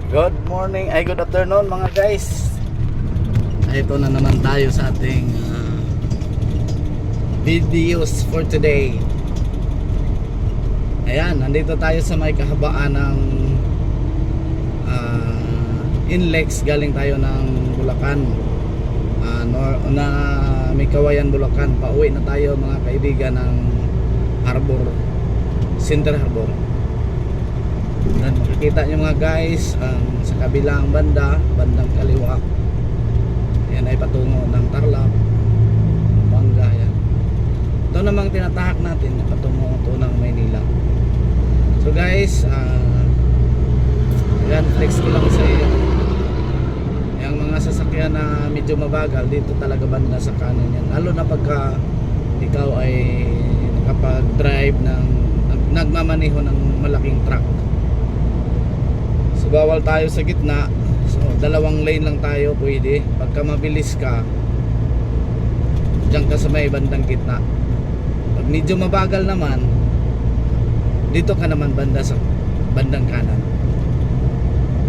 Good morning, ay good afternoon mga guys. Ito na naman tayo sa ating videos for today. Ayan, nandito tayo sa may kahabaan ng Inlex. Galing tayo ng Bulacan, may Kawayan, Bulacan. Pauwi na tayo mga kaibigan ng Harbor, Center Harbor. Dan makikita nyo mga guys, sa kabilang bandang kaliwa, yan ay patungo ng Tarlac, Bangga. Yan. Ito namang tinatahak natin patungo ito ng Maynila. So guys, yan, flex ko lang sa iyo. Yung mga sasakyan na medyo mabagal, dito talaga banda sa kanan yan. Lalo na pagka ikaw ay nakapag-drive ng nagmamaneho ng malaking truck. So bawal tayo sa gitna. So dalawang lane lang tayo pwede. Pagka mabilis ka, diyan ka sa may bandang gitna. Pag medyo mabagal naman, dito ka naman banda sa bandang kanan.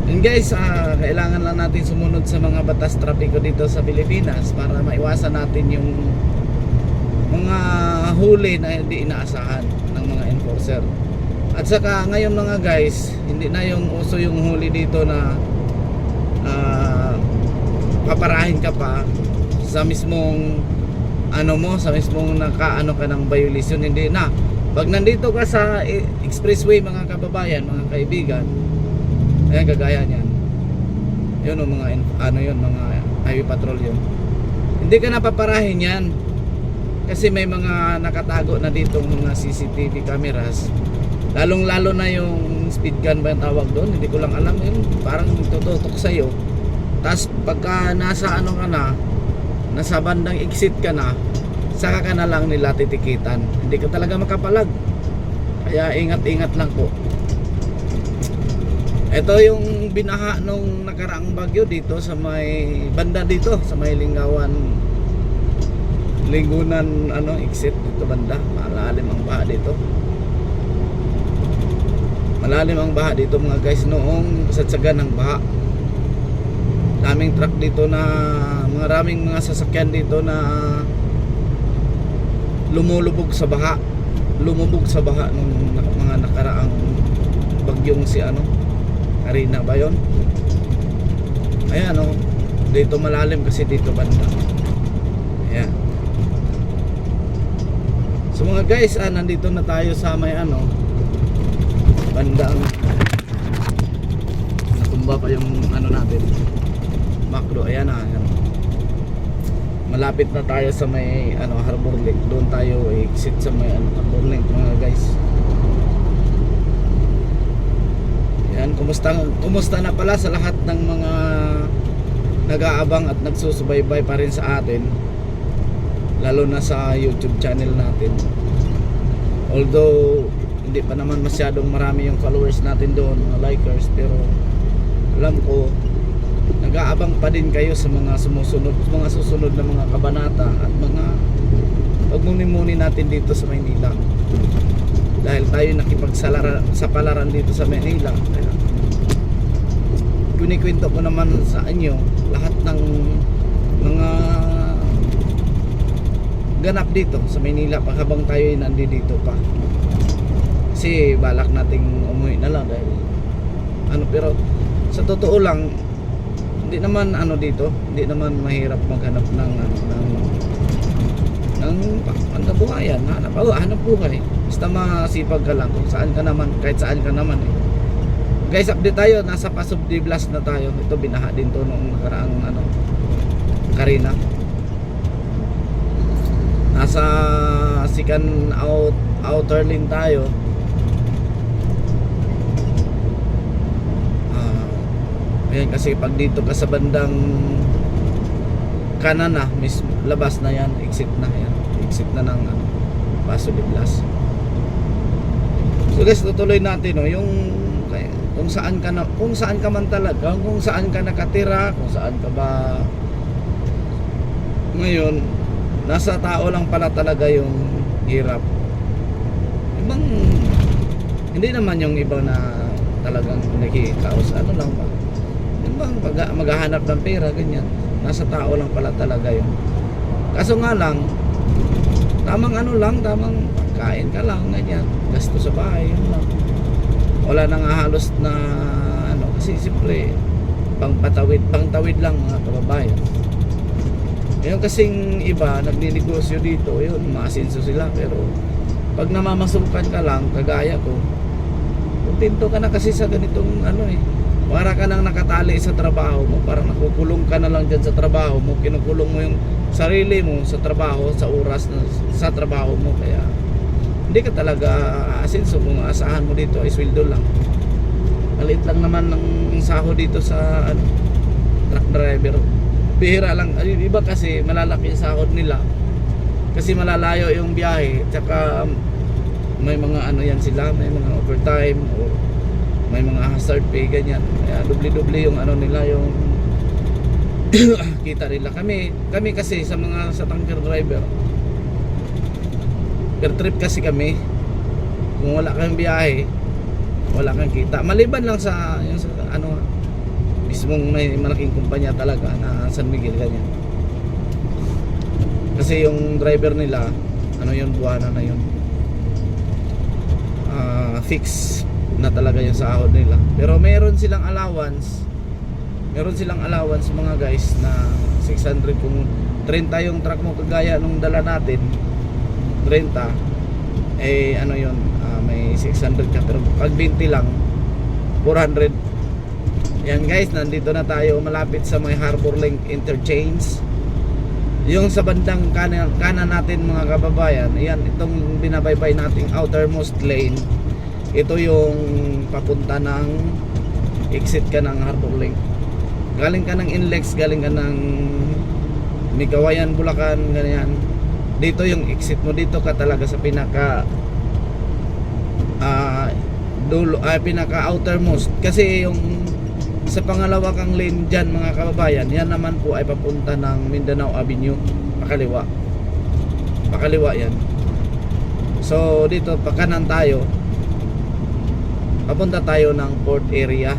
And guys, kailangan lang natin sumunod sa mga batas trapiko dito sa Pilipinas para maiwasan natin yung mga huli na hindi inaasahan ng mga enforcer. At saka ngayon mga guys, hindi na yung uso yung huli dito na paparahin ka pa sa mismong sa mismong nakaano ka ng violation. Hindi na. Pag nandito ka sa expressway mga kababayan, mga kaibigan, ayan, kagaya niyan, yun o mga mga highway patrol yun, hindi ka napaparahin yan kasi may mga nakatago na ditong mga CCTV cameras. Lalong lalo na yung speed gun ba yung tawag doon, hindi ko lang alam yun, parang tututok sa'yo. Tapos pagka nasa nasa bandang exit ka na, saka ka na lang nila titikitan. Hindi ka talaga makapalag. Kaya ingat-ingat lang po. Ito yung binaha nung nakaraang bagyo dito sa may banda dito sa may Lingunan exit dito banda. Malalim ang baha dito. Malalim ang baha dito mga guys, noong kasagsagan ng baha. Daming truck dito na maraming mga sasakyan dito na lumubog sa baha nung mga nakaraang bagyong si Karina ba yun? Ayan dito malalim kasi dito banda. Ayan. So mga guys, nandito na tayo sa may bandang natumba pa yung natin Macdo. Ayan ayan. Malapit na tayo sa may Harbor Lake. Doon tayo exit sa may Harbor Lake mga guys. Yan, kumusta na pala sa lahat ng mga nag-aabang at nagsusubaybay pa rin sa atin, lalo na sa YouTube channel natin. Although hindi pa naman masyadong marami yung followers natin doon, mga likers, pero alam ko nag-aabang pa din kayo sa mga susunod na mga kabanata at mga pagmuni-muni natin dito sa Maynila. Dahil tayo nakipagsapalaran dito sa Manila, kaya kinikwento ko naman sa inyo lahat ng mga ganap dito sa Manila habang tayo ay nandito pa. Kasi balak nating umuwi na lang dahil pero sa totoo lang hindi naman hindi naman mahirap maghanap ng buhayan, hanap buhay. Basta masipag ka lang kung saan ka naman, kahit saan ka naman Guys, update tayo, nasa Pasub de Blas na tayo. Ito binaha din to nung nakaraang Karina. Nasa Sikan outer lane tayo. Ayan, kasi pag dito ka sa bandang kanan na, labas na yan, exit na yan. Exit na ng Pasub de Blas. So guys, tutuloy natin yung kung saan ka man talaga, kung saan ka nakatira, kung saan ka ba ngayon, nasa tao lang pala talaga yung hirap. Ibang hindi naman yung iba na talagang nakikaos, lang ba, Yung bang maghahanap ng pera, ganyan. Nasa tao lang pala talaga yun. Kaso nga lang, tamang ano lang, tamang kain ka lang, ganyan. Gasto sa bahay, yun lang. Wala na nga halos na ano, kasi siyempre pangtawid lang mga kababayan. Ngayon kasing iba nagninegosyo dito, yun, maasinso sila, pero pag namamasukan ka lang, kagaya ko, kontento ka na kasi sa ganitong ano eh. Para ka nang nakatali sa trabaho mo, parang nakukulong ka na lang dyan sa trabaho mo, kinukulong mo yung sarili mo sa trabaho, sa oras na, sa trabaho mo, kaya hindi ka talaga aasinso. Kung asahan mo dito ay sweldo lang, maliit lang naman ng sahod dito sa ano, truck driver. Bihira lang, yung iba kasi malalaki yung sahod nila kasi malalayo yung biyahe, tsaka may mga ano yan sila, may mga overtime o may mga hazard pay, ganyan. Kaya doble-doble yung ano nila, yung kita nila. Kami kasi sa mga sa tanker driver, per trip kasi kami, kung wala kang biyahe, wala kang kita. Maliban lang sa yung sa ano mismong may malaking kumpanya talaga na San Miguel, ganyan. Kasi yung driver nila, ano yun, buwana na yun, fix na talaga yung sahod nila. Pero meron silang allowance mga guys na 600 kung 30 yung truck mo, kagaya nung dala natin 30, eh ano yun, may 600 ka, pero pag 20 lang 400. Yan guys, nandito na tayo malapit sa may Harbor Link Interchange. Yung sa bandang kanan natin mga kababayan, yan, itong binabaybay nating outermost lane, ito yung papunta ng exit ka ng Harbor Link. Galing ka ng Inlex, galing ka ng Migawayan, Bulacan, ganyan. Dito yung exit mo, dito ka talaga sa pinaka pinaka outermost. Kasi yung sa pangalawa kang lane dyan mga kababayan, yan naman po ay papunta ng Mindanao Avenue, pakaliwa yan. So dito pakanan tayo, papunta tayo ng port area,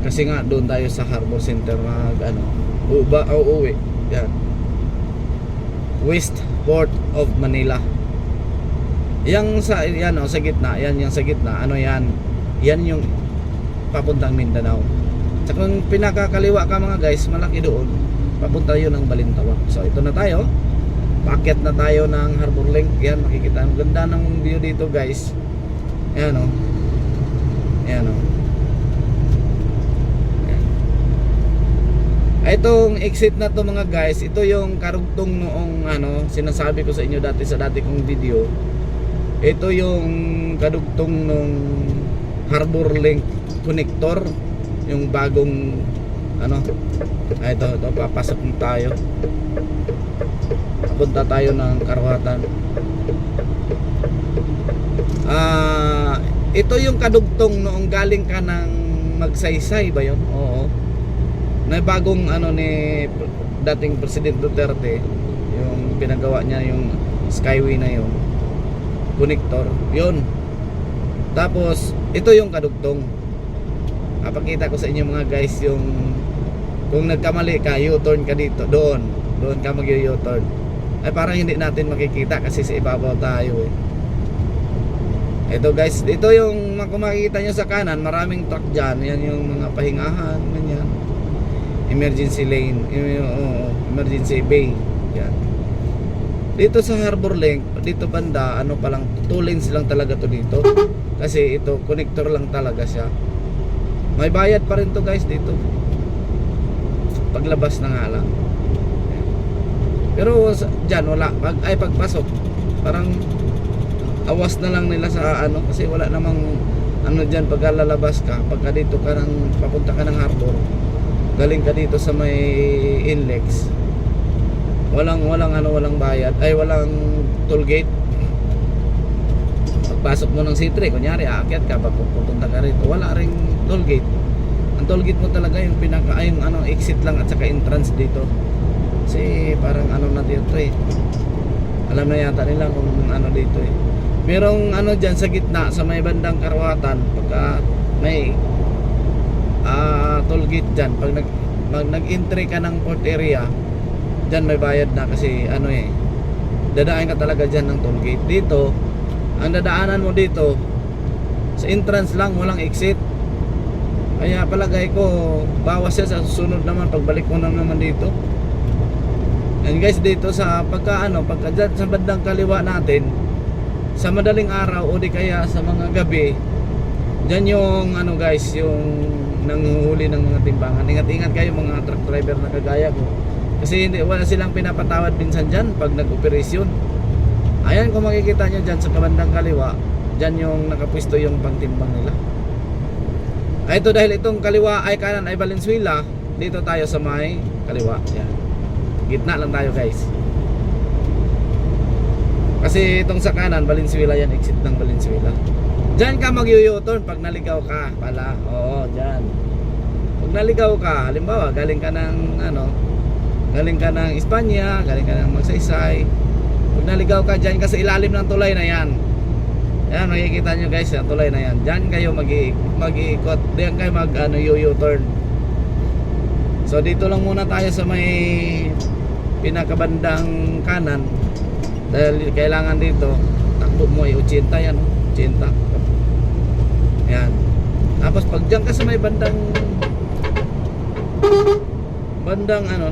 kasi nga doon tayo sa Harbor Center uuwi. Yan, West Port of Manila. Yang sa yan sa gitna, yan yung sa gitna, ano yan yung papuntang Mindanao. At kung pinakakaliwa ka mga guys, malaki doon, papunta yun ng Balintawak. So ito na tayo, paakyat na tayo ng Harbor Link. Yan, makikita ang ganda ng view dito guys. Ayan o, ayan o. Itong exit na to mga guys, ito yung karugtong noong ano, sinasabi ko sa inyo dati sa dati kong video. Ito yung kadugtong nung Harbor Link connector, yung bagong ano. Ito papasok na tayo, papunta tayo ng Karuhatan. Ito yung kadugtong noong galing ka ng Magsaysay ba yun? Oo, na bagong ano ni dating President Duterte, yung pinagawa niya yung Skyway na yun, connector yun. Tapos ito yung kadugtong. Papakita ko sa inyo mga guys, yung kung nagkamali ka, U-turn ka dito, doon ka mag-U-turn. Ay parang hindi natin makikita kasi sa ibabaw tayo eh. Ito guys, ito yung kung makikita nyo sa kanan, maraming truck dyan. Yan yung mga pahingahan, ganyan. Emergency lane, emergency bay. Yan. Dito sa Harbor Link, dito banda, ano palang, 2 lanes lang talaga to dito. Kasi ito, connector lang talaga siya. May bayad pa rin to guys dito, paglabas na nga lang. Pero dyan wala, pagpasok parang awas na lang nila sa ano, kasi wala namang ano dyan pag lalabas ka. Pagka dito ka ng, papunta ka ng harbor, galing ka dito sa may Inlex, walang bayad, ay walang toll gate. Pagpasok mo ng C3, kunyari aakyat ka, pupunta ka rito, wala ring toll gate. Ang toll gate mo talaga yung pinaka, yung ano, exit lang at saka entrance dito. Kasi parang ano na dito eh, alam na yata nila kung ano dito eh. Merong ano dyan sa gitna, sa may bandang Karuhatan, pagka may toll gate dyan. Pag nag-entry ka ng port area, dyan may bayad na kasi dadaan ka talaga dyan ng toll gate. Dito, ang dadaanan mo dito sa entrance lang, walang exit. Kaya palagay ko bawas siya sa susunod naman pagbalik mo naman dito. And guys, dito sa pagka dyan sa bandang kaliwa natin, sa madaling araw o di kaya sa mga gabi, dyan yung guys, yung nanguhuli ng mga timbangan. Ingat-ingat kayo mga truck driver na kagaya ko, kasi wala silang pinapatawad minsan dyan pag nag-operasyon. Ayan, kung makikita nyo dyan sa kabandang kaliwa, dyan yung nakapwisto yung pangtimbang nila. Ito dahil itong kaliwa ay kanan ay Valenzuela, dito tayo sa may kaliwa. Yan. Gitna lang tayo guys. Kasi itong sa kanan Valenzuela yan, exit ng Valenzuela. Diyan ka mag-u-turn pag naligaw ka pala. Oo, diyan. Pag naligaw ka, halimbawa galing ka ng galing ka ng Espanya, galing ka ng Magsaysay. Pag naligaw ka, diyan ka sa ilalim ng tulay na yan. Yan, makikita nyo guys, yung tulay na yan. Diyan kayo mag-iikot. Diyan kayo u-turn. So dito lang muna tayo sa may pinakabandang kanan. Dahil kailangan dito, takbo mo ay 80 yan. 80. Yan. Tapos pag diyan ka sa may bandang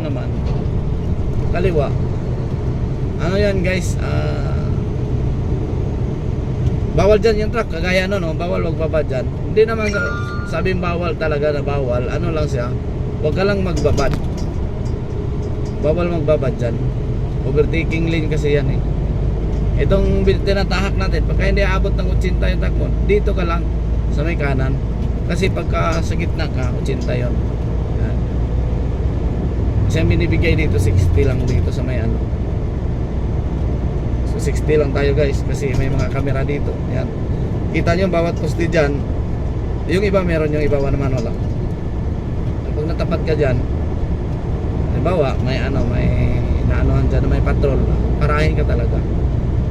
naman, kaliwa. Yan guys, bawal dyan yung truck, kagaya bawal magbaba dyan. Hindi naman sabing bawal talaga na bawal. Lang siya, huwag ka lang magbabad. Bawal magbabad dyan. Overtaking lane kasi yan eh. Itong tinatahak natin, pagka hindi aabot ng 80 yung truck mo, dito ka lang sa may kanan. Kasi pagka sa gitna ka, 80 yun. Yan. Kasi binibigay dito 60 lang dito sa may 60 lang tayo guys, kasi may mga camera dito. Yan. Kita nyo bawat poste dyan. Yung iba meron, yung iba naman wala. Pag natapat ka dyan, halimbawa may naanohan dyan, may patrol, parahin ka talaga.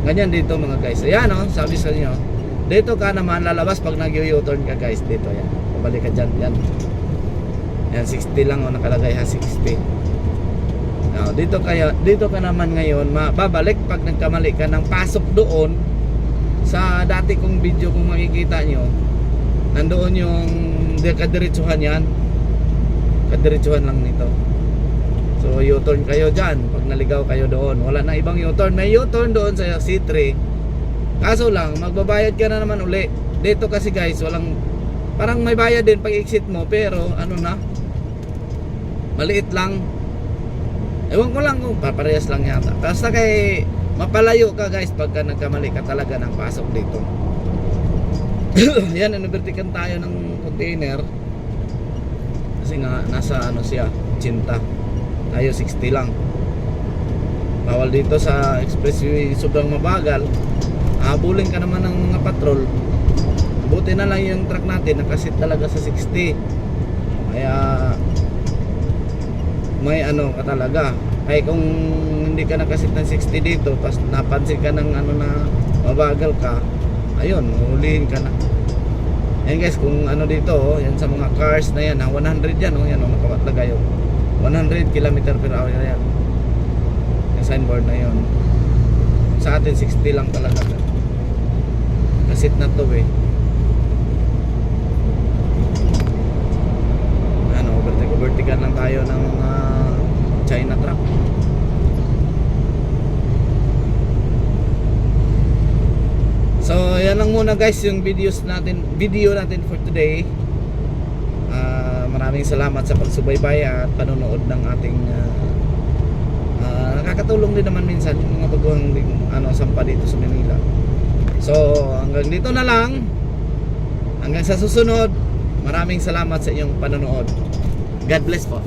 Ganyan dito mga guys. Ayan sabi sa inyo, dito ka naman lalabas pag nag-u-turn ka guys. Dito yan, pabalik ka dyan. Yan 60 lang nakalagay ha, 60. Dito ka naman ngayon babalik pag nagkamali ka ng pasok doon sa dati kong video. Kung makikita nyo, nandoon yung kadiretsuhan yan, kadiretsuhan lang nito. So u-turn kayo dyan pag naligaw kayo doon. Wala na ibang u-turn. May u-turn doon sa C3, kaso lang magbabayad ka na naman uli. Dito kasi guys, parang may bayad din pag exit mo, pero maliit lang. Ewan ko lang kung paparehas lang yata. Basta kay mapalayo ka guys pagka nagkamali ka talaga ng pasok dito. Yan, inubertikan tayo ng container. Kasi nga nasa siya, 80. Tayo 60 lang. Bawal dito sa expressway, sobrang mabagal. Habulin ka naman ng mga patrol. Buti na lang yung truck natin nakasit talaga sa 60. Kaya may ka talaga. Ay kung hindi ka nakasit ng 60 dito, tapos napansin ka ng na mabagal ka, ayun, hulihin ka na. Yan guys, kung dito, yan sa mga cars na yan, 100 yan, yan nakawatlagay 100 km/h yan. Yung signboard na yun. Sa atin 60 lang talaga. Kasit na to eh. Overtaken lang tayo ng China truck. So yan lang muna guys yung video natin for today. Maraming salamat sa pagsubaybay at panonood ng ating nakakatulong din naman minsan yung mga baguhang sampa dito sa Manila. So hanggang dito na lang. Hanggang sa susunod. Maraming salamat sa inyong panonood. God bless po.